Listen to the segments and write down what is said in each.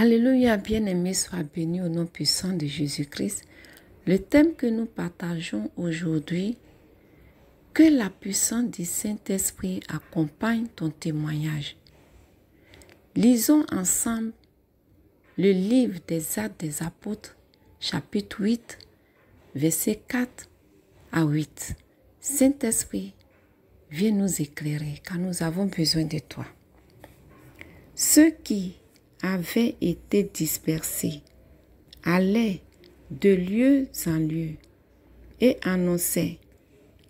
Alléluia, bien-aimé, sois béni au nom puissant de Jésus-Christ. Le thème que nous partageons aujourd'hui, que la puissance du Saint-Esprit accompagne ton témoignage. Lisons ensemble le livre des Actes des Apôtres, chapitre 8, versets 4 à 8. Saint-Esprit, viens nous éclairer, car nous avons besoin de toi. Ceux qui avaient été dispersés allaient de lieu en lieu et annonçaient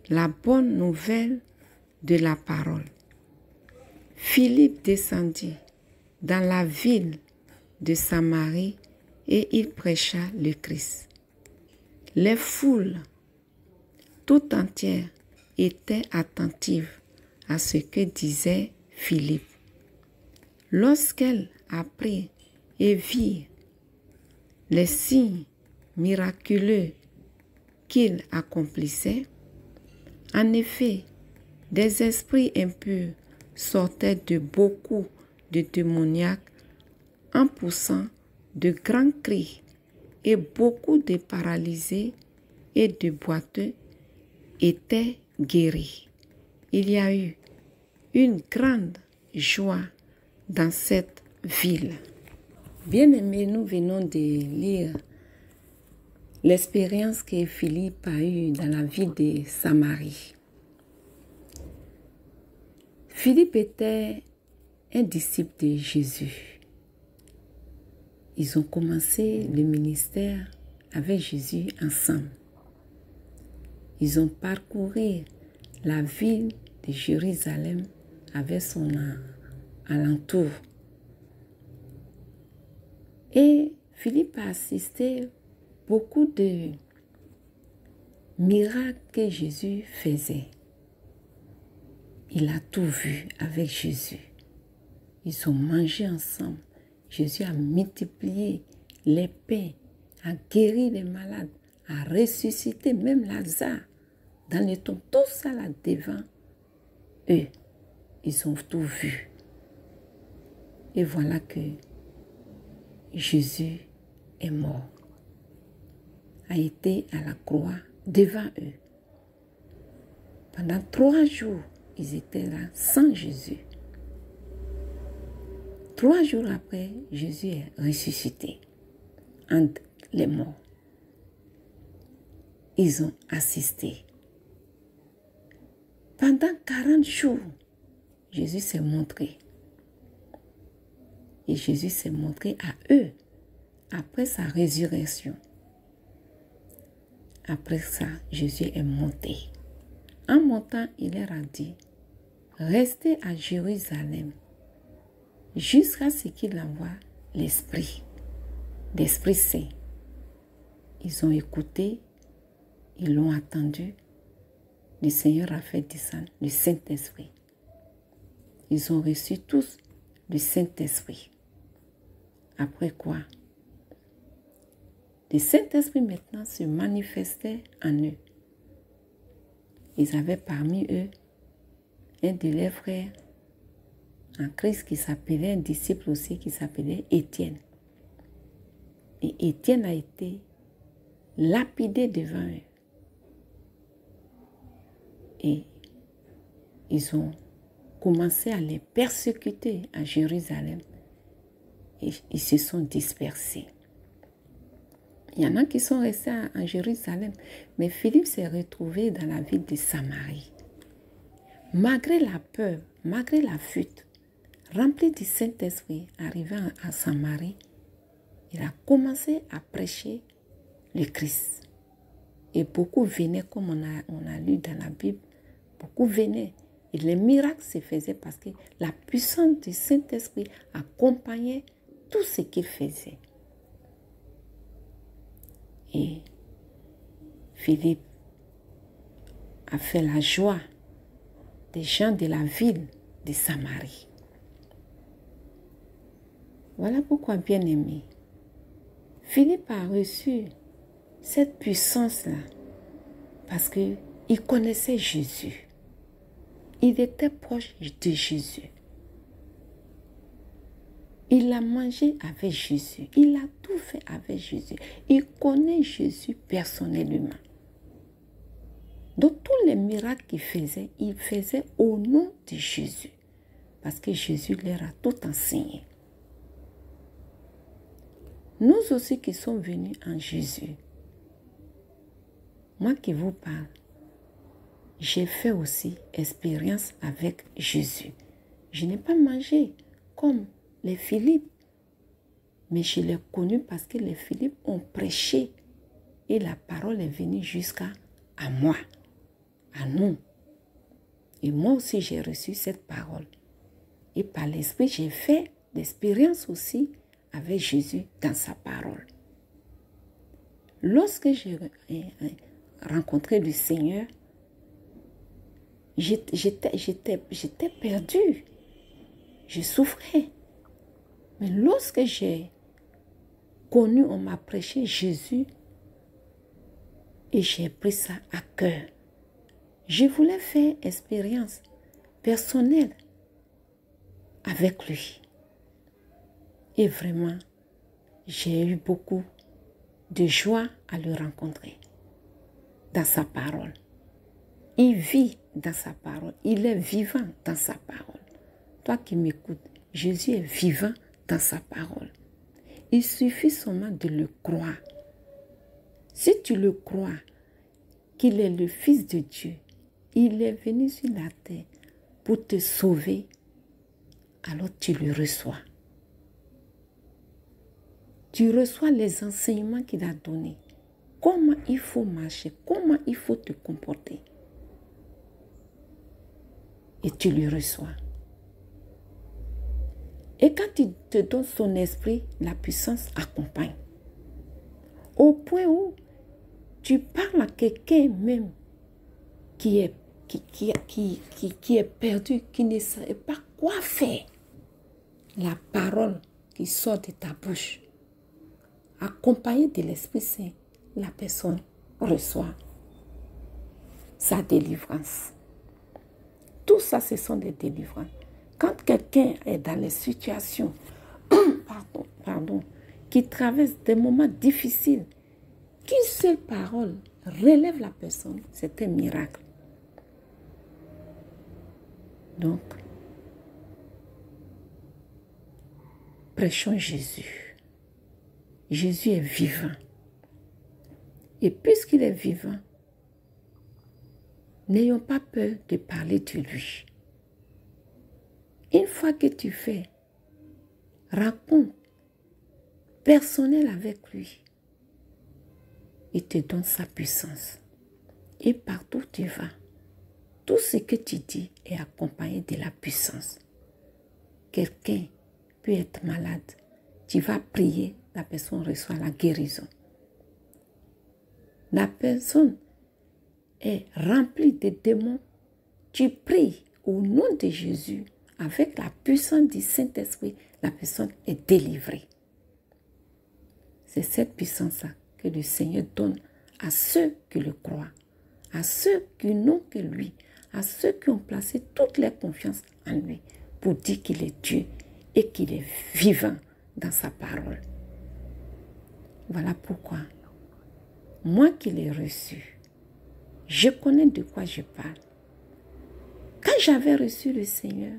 la bonne nouvelle de la parole. Philippe descendit dans la ville de Samarie et il prêcha le Christ. Les foules tout entières étaient attentives à ce que disait Philippe. Lorsqu'elle apprit et vit les signes miraculeux qu'il accomplissait, en effet, des esprits impurs sortaient de beaucoup de démoniaques en poussant de grands cris, et beaucoup de paralysés et de boiteux étaient guéris. Il y a eu une grande joie dans cette ville. Bien-aimés, nous venons de lire l'expérience que Philippe a eue dans la ville de Samarie. Philippe était un disciple de Jésus. Ils ont commencé le ministère avec Jésus ensemble. Ils ont parcouru la ville de Jérusalem avec son alentour. Et Philippe a assisté beaucoup de miracles que Jésus faisait. Il a tout vu avec Jésus. Ils ont mangé ensemble. Jésus a multiplié les pains, a guéri les malades, a ressuscité même Lazare dans le tombe. Tout ça là devant eux. Ils ont tout vu. Et voilà que Jésus est mort, a été à la croix devant eux. Pendant 3 jours, ils étaient là sans Jésus. 3 jours après, Jésus est ressuscité entre les morts. Ils ont assisté. Pendant 40 jours, Jésus s'est montré. Et Jésus s'est montré à eux après sa résurrection. Après ça, Jésus est monté. En montant, il leur a dit, restez à Jérusalem jusqu'à ce qu'il envoie l'Esprit Saint. Ils ont écouté, ils l'ont attendu. Le Seigneur a fait descendre le Saint-Esprit. Ils ont reçu tous le Saint-Esprit. Après quoi? Le Saint-Esprit maintenant se manifestait en eux. Ils avaient parmi eux un de leurs frères en Christ qui s'appelait, un disciple aussi qui s'appelait Étienne. Et Étienne a été lapidé devant eux. Et ils ont commencé à les persécuter à Jérusalem. Et ils se sont dispersés. Il y en a qui sont restés en Jérusalem, mais Philippe s'est retrouvé dans la ville de Samarie. Malgré la peur, malgré la fuite, rempli du Saint-Esprit, arrivant à Samarie, il a commencé à prêcher le Christ. Et beaucoup venaient, comme on a lu dans la Bible, beaucoup venaient. Et les miracles se faisaient parce que la puissance du Saint-Esprit accompagnait tout ce qu'il faisait. Et Philippe a fait la joie des gens de la ville de Samarie. Voilà pourquoi, bien-aimé, Philippe a reçu cette puissance-là parce qu'il connaissait Jésus. Il était proche de Jésus. Il a mangé avec Jésus. Il a tout fait avec Jésus. Il connaît Jésus personnellement. Donc, tous les miracles qu'il faisait, il faisait au nom de Jésus. Parce que Jésus leur a tout enseigné. Nous aussi qui sommes venus en Jésus, moi qui vous parle, j'ai fait aussi expérience avec Jésus. Je n'ai pas mangé comme les Philippe, mais je l'ai connu parce que les Philippe ont prêché et la parole est venue jusqu'à moi, à nous. Et moi aussi, j'ai reçu cette parole. Et par l'Esprit, j'ai fait l'expérience aussi avec Jésus dans sa parole. Lorsque j'ai rencontré le Seigneur, j'étais perdue. Je souffrais. Mais lorsque j'ai connu, on m'a prêché Jésus et j'ai pris ça à cœur. Je voulais faire expérience personnelle avec lui. Et vraiment, j'ai eu beaucoup de joie à le rencontrer dans sa parole. Il vit dans sa parole. Il est vivant dans sa parole. Toi qui m'écoutes, Jésus est vivant dans sa parole. Il suffit seulement de le croire. Si tu le crois, qu'il est le Fils de Dieu, il est venu sur la terre pour te sauver, alors tu le reçois. Tu reçois les enseignements qu'il a donnés. Comment il faut marcher, comment il faut te comporter. Et tu le reçois. Et quand il te donne son esprit, la puissance accompagne. Au point où tu parles à quelqu'un même qui est perdu, qui ne sait pas quoi faire. La parole qui sort de ta bouche, accompagnée de l'Esprit Saint, la personne reçoit sa délivrance. Tout ça, ce sont des délivrances. Quand quelqu'un est dans les situations qui traverse des moments difficiles, qu'une seule parole relève la personne, c'est un miracle. Donc, prêchons Jésus. Jésus est vivant. Et puisqu'il est vivant, n'ayons pas peur de parler de lui. Une fois que tu fais rencontre personnelle avec lui, il te donne sa puissance. Et partout où tu vas, tout ce que tu dis est accompagné de la puissance. Quelqu'un peut être malade, tu vas prier, la personne reçoit la guérison. La personne est remplie de démons, tu pries au nom de Jésus, avec la puissance du Saint-Esprit, la personne est délivrée. C'est cette puissance-là que le Seigneur donne à ceux qui le croient, à ceux qui n'ont que lui, à ceux qui ont placé toute leur confiance en lui, pour dire qu'il est Dieu et qu'il est vivant dans sa parole. Voilà pourquoi, moi qui l'ai reçu, je connais de quoi je parle. Quand j'avais reçu le Seigneur,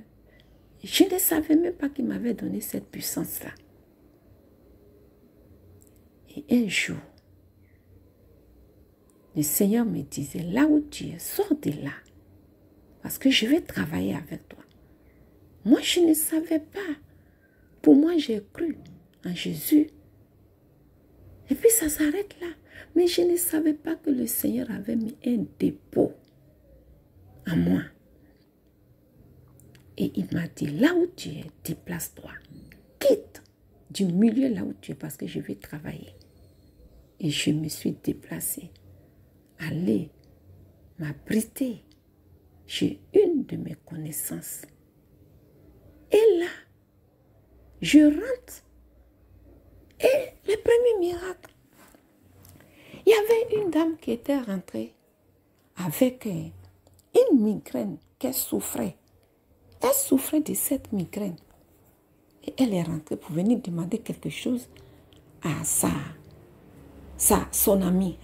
je ne savais même pas qu'il m'avait donné cette puissance-là. Et un jour, le Seigneur me disait, là où tu es, sors de là. Parce que je vais travailler avec toi. Moi, je ne savais pas. Pour moi, j'ai cru en Jésus. Et puis, ça s'arrête là. Mais je ne savais pas que le Seigneur avait mis un dépôt en moi. Et il m'a dit, là où tu es, déplace-toi. Quitte du milieu là où tu es parce que je vais travailler. Et je me suis déplacée. Aller m'abriter chez une de mes connaissances. Et là, je rentre. Et le premier miracle, il y avait une dame qui était rentrée avec une migraine qu'elle souffrait. Elle souffrait de cette migraine. Et elle est rentrée pour venir demander quelque chose à son ami,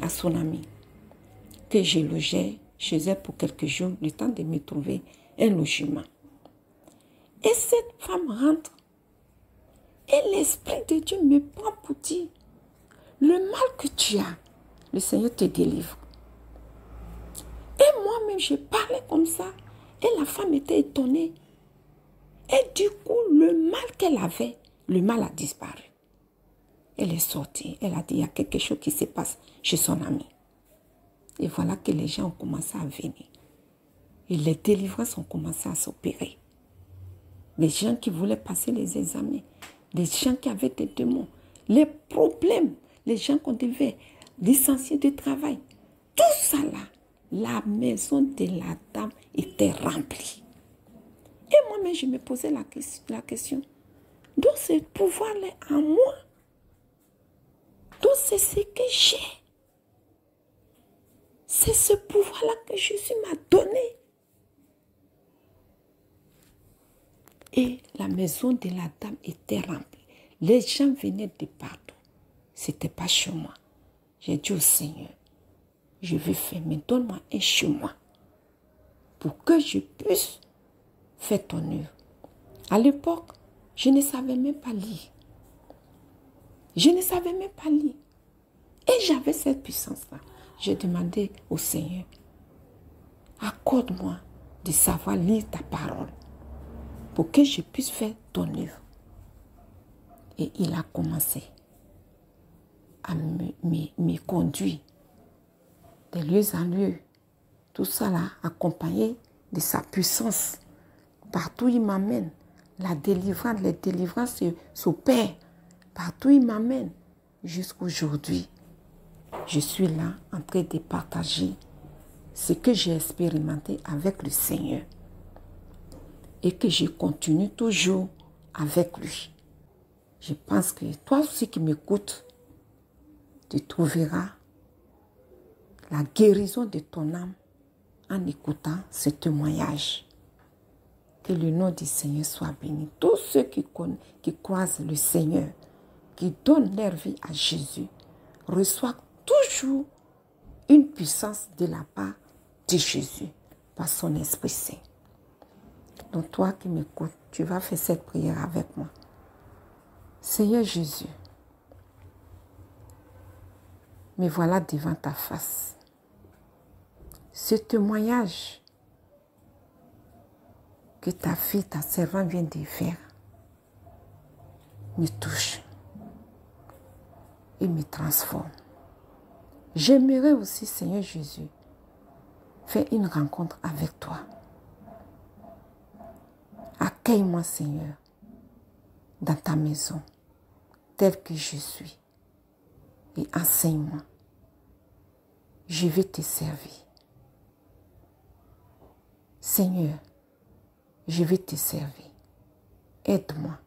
que je logeais chez elle pour quelques jours, le temps de me trouver un logement. Et cette femme rentre, et l'Esprit de Dieu me prend pour dire, le mal que tu as, le Seigneur te délivre. Et moi-même, je parlais comme ça, et la femme était étonnée. Et du coup, le mal qu'elle avait, le mal a disparu. Elle est sortie, elle a dit, il y a quelque chose qui se passe chez son ami. Et voilà que les gens ont commencé à venir. Et les délivrances ont commencé à s'opérer. Les gens qui voulaient passer les examens, les gens qui avaient des démons, les problèmes, les gens qu'on devait licencier du travail. Tout ça là, la maison de la dame était remplie. Et moi-même, je me posais la question. Donc ce pouvoir-là en moi, donc c'est ce que j'ai. C'est ce pouvoir-là que Jésus m'a donné. Et la maison de la dame était remplie. Les gens venaient de partout. Ce n'était pas chez moi. J'ai dit au Seigneur, je vais faire, mais donne-moi un chez moi pour que je puisse faire ton œuvre. À l'époque, je ne savais même pas lire. Je ne savais même pas lire. Et j'avais cette puissance-là. J'ai demandé au Seigneur, accorde-moi de savoir lire ta parole pour que je puisse faire ton œuvre. Et il a commencé à me conduire de lieu en lieu. Tout ça là, accompagné de sa puissance. Partout il m'amène. La délivrance, les délivrances s'opèrent. Partout il m'amène. Jusqu'aujourd'hui, je suis là en train de partager ce que j'ai expérimenté avec le Seigneur. Et que je continue toujours avec lui. Je pense que toi aussi qui m'écoutes, tu trouveras la guérison de ton âme en écoutant ce témoignage. Que le nom du Seigneur soit béni. Tous ceux qui croisent le Seigneur, qui donnent leur vie à Jésus, reçoivent toujours une puissance de la part de Jésus, par son Esprit Saint. Donc toi qui m'écoutes, tu vas faire cette prière avec moi. Seigneur Jésus, me voilà devant ta face. Ce témoignage que ta fille, ta servante vient de faire, me touche et me transforme. J'aimerais aussi, Seigneur Jésus, faire une rencontre avec toi. Accueille-moi, Seigneur, dans ta maison, tel que je suis, et enseigne-moi. Je vais te servir. Seigneur, je vais te servir. Aide-moi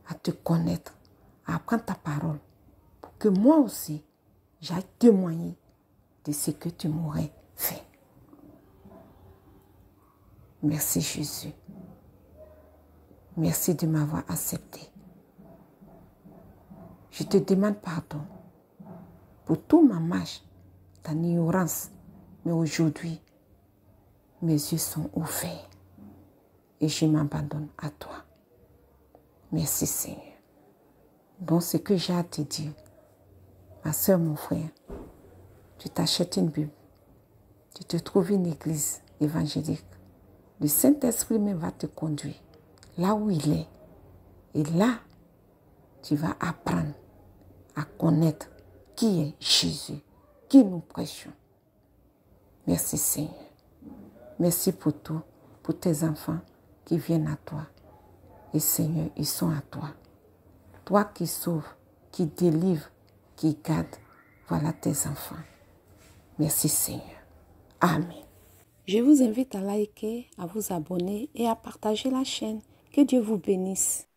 à te connaître, à apprendre ta parole, pour que moi aussi, j'aille témoigner de ce que tu m'aurais fait. Merci Jésus. Merci de m'avoir accepté. Je te demande pardon pour toute ma marche dans l'ignorance. Mais aujourd'hui, mes yeux sont ouverts et je m'abandonne à toi. Merci Seigneur. Donc ce que j'ai à te dire, ma soeur, mon frère, tu t'achètes une Bible, tu te trouves une église évangélique. Le Saint-Esprit même va te conduire là où il est. Et là, tu vas apprendre à connaître qui est Jésus, qui nous prêchons. Merci Seigneur. Merci pour tout, pour tes enfants qui viennent à toi. Et Seigneur, ils sont à toi. Toi qui sauves, qui délivres, qui gardes, voilà tes enfants. Merci Seigneur. Amen. Je vous invite à liker, à vous abonner et à partager la chaîne. Que Dieu vous bénisse.